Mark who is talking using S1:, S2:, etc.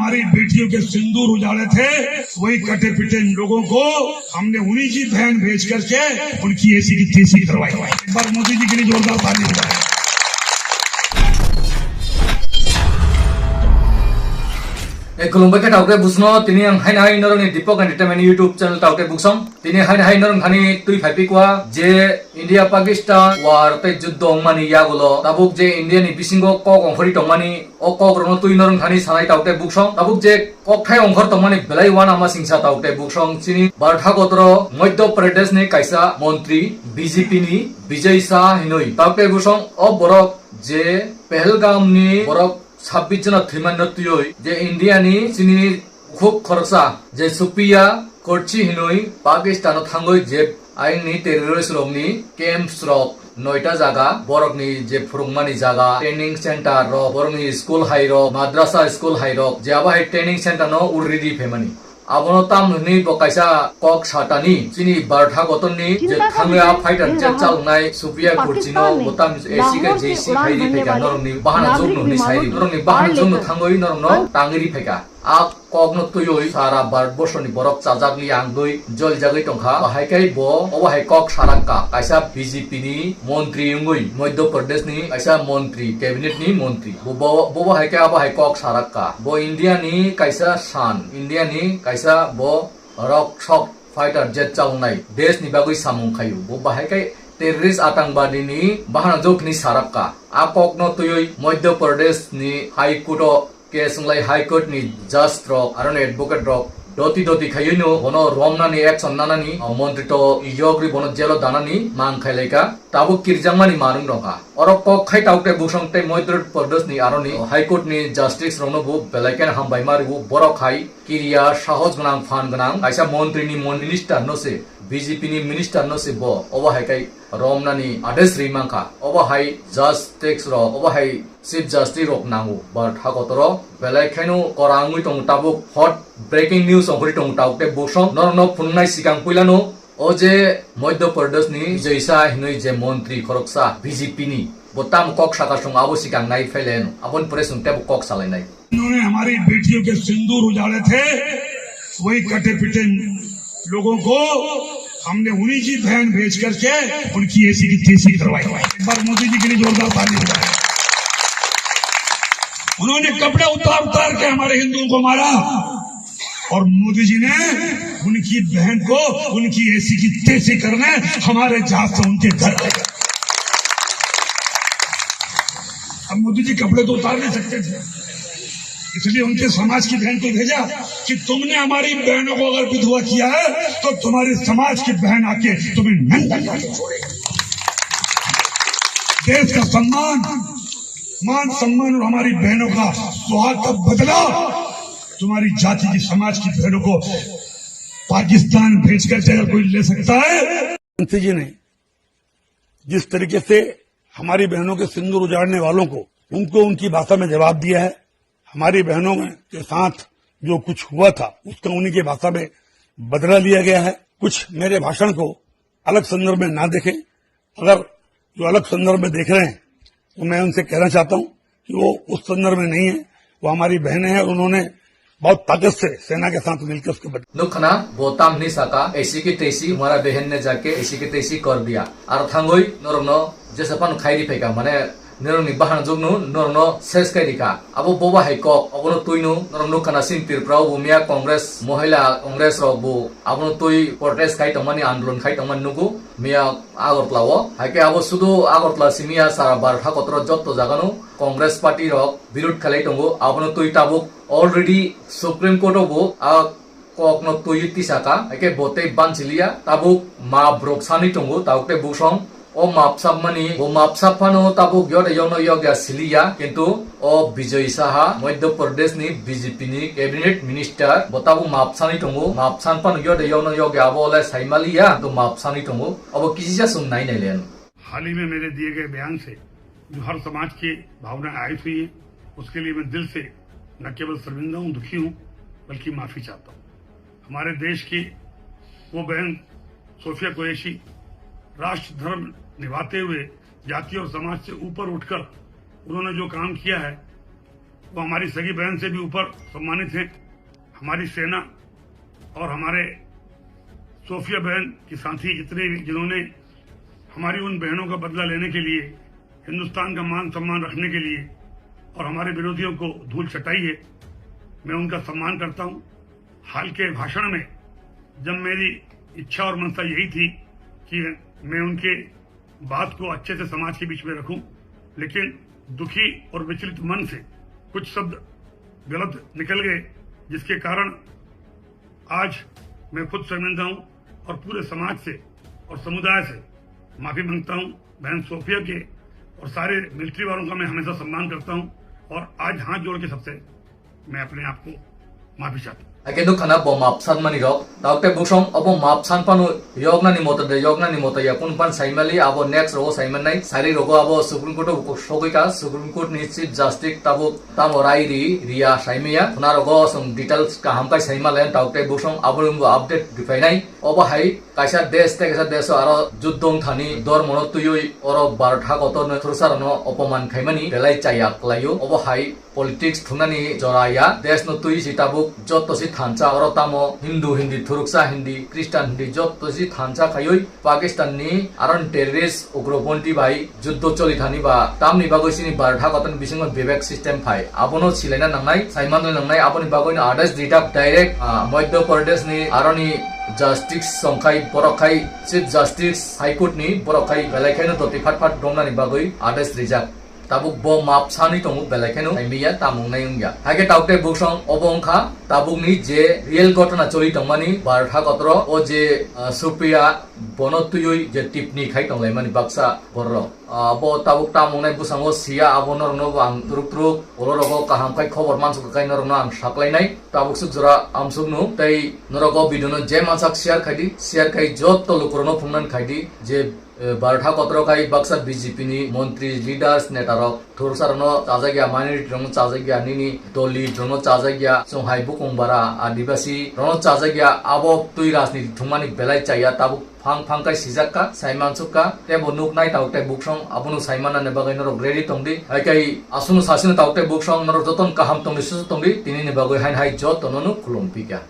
S1: हमारी बेटियों के सिंदूर उजाड़े थे, वही कटे पिटे लोगों को हमने उन्हीं की बहन भेज करके उनकी ऐसी की तैसी करवाई। एक बार मोदी जी के लिए जोरदार ताली बजाएं।
S2: खुलुमबाय के टाउके बुसनो तिनी आं हाइन हाइन नरनि दीपक एंटरटेनमेंट यूट्यूब चैनल टाउके बुसम तिनी हाइन हाइन नरन खानी तुई फाइपिकवा जे इंडिया पाकिस्तान वार ते युद्ध अंगमानी यागुलो ताबुक जे इंडिया नि बिसिंगो कक अंखरि तंगमानी ओ कक रनो तुई नरन खानी सानाय टाउके बुसम ताबुक जे कक थाय अंखर तंगमानी बेलाई वान आमा सिंसा टाउके बुसम चिनी बारथा गत्र मध्य प्रदेश नि कायसा मंत्री बीजेपी नि विजय शाह हिनोई टाउके बुसम ओ बरक जे पहलगाम नि बरक 26 जना थैमान नतुय जे इंडिया नि चिनी खूब खरसा जे सुपिया कोर्ची हिनोई पाकिस्तान थांगोय जे आइन नि टेररिस्ट रंगनि कैंप्स रक 9टा जागा बरकनि जे फुरुंगमानि जागा ट्रेनिंग सेंटर रो बरकनि स्कूल हाई रो माद्रासा स्कूल हाई रो जे आबाहाय ट्रेनिंग सेंटर नो उरेडि फेमानि आबनो ताम नि बकायसा कक साटानि चिनी बारथा गतननि जे थांगा फाइटर जे चालनाय सुपिया कोर्चिनो बोताम एसी के जेसी फाइरि फेका नरनि बाहाना जोंनो नि साइरि नरनि बाहाना जोंनो थांगोय नरनो टांगिरि फेका आ कगनो तुयोय सारा भारतबर्षनि बरक चाजागनि आंगै जल जागै टंखा बाहायकै बो अबाहाय कक सारांका कायसा बीजेपी नि मंत्री अंगै मध्य प्रदेश नि कायसा मंत्री कैबिनेट नि मंत्री बो हायके अबाहाय कक सारांका बो इंडिया नि कायसा सान इंडिया नि कायसा बो रक्षक फाइटर जेट चालनाय देश नि बागै सामुं खायु बो बाहायकै टेररिस्ट आतंकवादी नि बाहाना जोखनि सारांका आ कगनो तुयोय मध्य प्रदेश नि high court case high court नि जज रक आरो एडवोकेट रक दति खायनो बनो रमनानि एक्शन नानानि मंत्री तो योग्रि बनो जेलो दानानि मांग खायलायका ताबो किरजांमानि मारुं दंखा अर कक खाय टाउके बुसंते मध्य प्रदेश नि आरोनि हाई कोर्ट नि जस्टिस रनो बु बेलायकेन हामबाय मारिबु बरो खाय किरिया साहस गनां फान गनां कायसा मंत्री नि मिनिस्टार नसे बीजेपी नि मिनिस्टार नसे बो अबाहायकै रमनानि आदेश रिमांखा अबाहाय जज टेक्स रो अबाहाय चीफ जस्टिस रक नांगु बारथा गतर बेलायखेनो करांगुइ टं ताबु हट ब्रेकिं न्यूज अंखरि टं टाउके बुसं नरनो फुननाय सिगां पुइलानो ओ जे मध्य प्रदेश नि जैसा हिनै जे मंत्री खरकसा बीजेपी नि बोताम कक साकासं आबो सिगां नाय फैलेन अपन प्रेसुं तेब कक सालायनाय
S1: उन्होंने हमारी बेटियों के सिंदूर उजाड़े थे, वही कटे पिटे लोगों को हमने उन्हीं की बहन भेज करके उनकी ऐसी की तैसी करवाई। एक बार मोदी जी के लिए जोरदार ताली बजाएं। उन्होंने कपड़े उतार के हमारे हिंदुओं को मारा और मोदी जी ने उनकी बहन को उनकी ऐसी की तैसी करने हमारे जहाज से उनके घर ले गए। अब मोदी जी कपड़े तो उतार नहीं सकते थे, इसलिए उनके समाज की बहन को भेजा कि तुमने हमारी बहनों को अगर विधवा किया है तो तुम्हारे समाज की बहन आके तुम्हें नंगा करके छोड़ेगी। देश का सम्मान, मान सम्मान और हमारी बहनों का सुहाग का बदला तुम्हारी जाति की समाज की बहनों को पाकिस्तान भेजकर अगर कोई ले सकता है।
S3: मंत्री जी ने जिस तरीके से हमारी बहनों के सिंदूर उजाड़ने वालों को उनको उनकी भाषा में जवाब दिया है, हमारी बहनों के साथ जो कुछ हुआ था उसका उन्हीं की भाषा में बदला लिया गया है। कुछ मेरे भाषण को अलग संदर्भ में ना देखें, अगर जो अलग संदर्भ में देख रहे हैं तो मैं उनसे कहना चाहता हूं कि वो उस संदर्भ में नहीं है, वो हमारी बहनें हैं और उन्होंने बहुत ताकत से सेना के साथ मिलकर उसको
S2: नुखना बोताम नहीं सका ऐसी की तैसी हमारा बहन ने जाके ऐसी की तैसी कर दिया और थांगोई नरनो जैसे अपन खाई फेंका माने नरनी बाहन जोगनु नरनो सेस कैरिका अब बोबा हाइको अबनो तुइनु नरनो खाना सिंतिर प्राव बुमिया कांग्रेस महिला कांग्रेस रबु अबनो तुइ प्रोटेस्ट खाइ तमनि आंदोलन खाइ तमन नुगु मिया आगरतलाव हाइके अब सुदु आगरतला सिमिया सारा बारथा कतर जत्तो जागानु कांग्रेस पार्टी रक विरोध खालाइ तंगु अबनो तुइ ताबुक ऑलरेडी सुप्रीम कोर्ट बु ककनो तुइ तिसाका हाइके बोते बानसिलिया ताबुक मा ब्रकसानि तंगु ताउते बुसं ओ मापसापमानि ओ मापसापानो ताबुक यद यनो यग्या सिलिया किंतु ओ विजय साहा मध्य प्रदेश नि बीजेपी नि कैबिनेट मिनिस्टर बताबु मापसानि तंगु मापसानपान यद यनो यग्या अबले साइमालिया तो मापसानि तंगु अब किसिजा सुननाय नाइलेन।
S4: हाल ही में मेरे दिए गए बयान से जो हर समाज की भावनाएं आहत हुई है उसके लिए मैं दिल से न केवल शर्मिंदा हूं, दुखी हूं, बल्कि माफी चाहता हूं। हमारे देश की वो बहन सोफिया कुरैशी राष्ट्र धर्म निभाते हुए जाति और समाज से ऊपर उठकर उन्होंने जो काम किया है वो हमारी सगी बहन से भी ऊपर सम्मानित हैं। हमारी सेना और हमारे सोफिया बहन की साथी जितने भी जिन्होंने हमारी उन बहनों का बदला लेने के लिए, हिंदुस्तान का मान सम्मान रखने के लिए और हमारे विरोधियों को धूल चटाई है, मैं उनका सम्मान करता हूं। हाल के भाषण में जब मेरी इच्छा और मनसा यही थी कि मैं उनके बात को अच्छे से समाज के बीच में रखूं, लेकिन दुखी और विचलित मन से कुछ शब्द गलत निकल गए, जिसके कारण आज मैं खुद शर्मिंदा हूं और पूरे समाज से और समुदाय से माफी मांगता हूं। बहन सोफिया के और सारे मिलिट्री वालों का मैं हमेशा सम्मान करता हूं और आज हाथ जोड़ के सबसे मैं अपने आप को माफी चाहता हूं।
S2: Akin khana bom map san mani rok taute busong abo map san panu yogna ni mota ya pun pan saimali abo next ro saiman nai sari rogo abo Supreme Court ko sogika Supreme Court ni Chief Justice tabu tamorai ria saimia na rogo sum details ka hamkai saimalen taute busong abo update difainai obo hai kaisa desh te kaisa desh aro juddong thani dor monot tuyoi oro bartha goto ne thursar no opoman khaimani belai chayak layo obo hai politics thunani joraya desh no tui sitabuk jotto si थांचा और तामो हिंदू हिंदी थुरुक्सा हिंदी क्रिस्टान हिंदी जत तसी थांचा खायोई पाकिस्तान नि आरन terrorist उग्रपंथी भाई युद्ध चलि थानी बा तामनि बागोसिनि बारथा कतन बिसिंग विवेक system phi आबनो छिलाइना नांनाय साइमान नांनाय आबनि बागोनि आदेश दिटा डाइरेक्ट मध्य प्रदेश नि आरनि जस्टिस संखाय बरखाय चीफ जस्टिस हाई कोर्ट नि बरखाय बेलायखायनो दति फाट दंनानि बागै आदेश reserve tabuk bom map sani tongu belakenu aimiya tamung nayungya hage taute buksong obongkha tabuk ni je real gotona choli tongmani bartha kotro o je supriya bonotuyoi je tipni khai tonglaimani baksa borro abo tabuk tamung nai busango sia abonor no ang truk olorogo kaham khai khobor mansuk kai norno ang saklainai tabuk sukjora amsuk nu tai norogo bidono je mansak share khai jotto lukrono phungnan khaidi je बारथा कत्रखाई बक्सा BJP नि मंत्री leaders नेतारक थुरसारनो चाजागिया minority रंग चाजागिया निनि दलि रंग चाजागिया संहाय बुकुंबारा आदिवासी रंग चाजागिया आबो तुई राजनीति थुमानि बेलाय चाया ताबु फांग kai sijakka saimansuka tebo nuknai taute buksong abunu saimana ne bagai norok ready tongdi kai asunu sasina taute buksong norok joton kaham tongdi susu tongdi tini ne bagai hain hai jot tononu khulumpika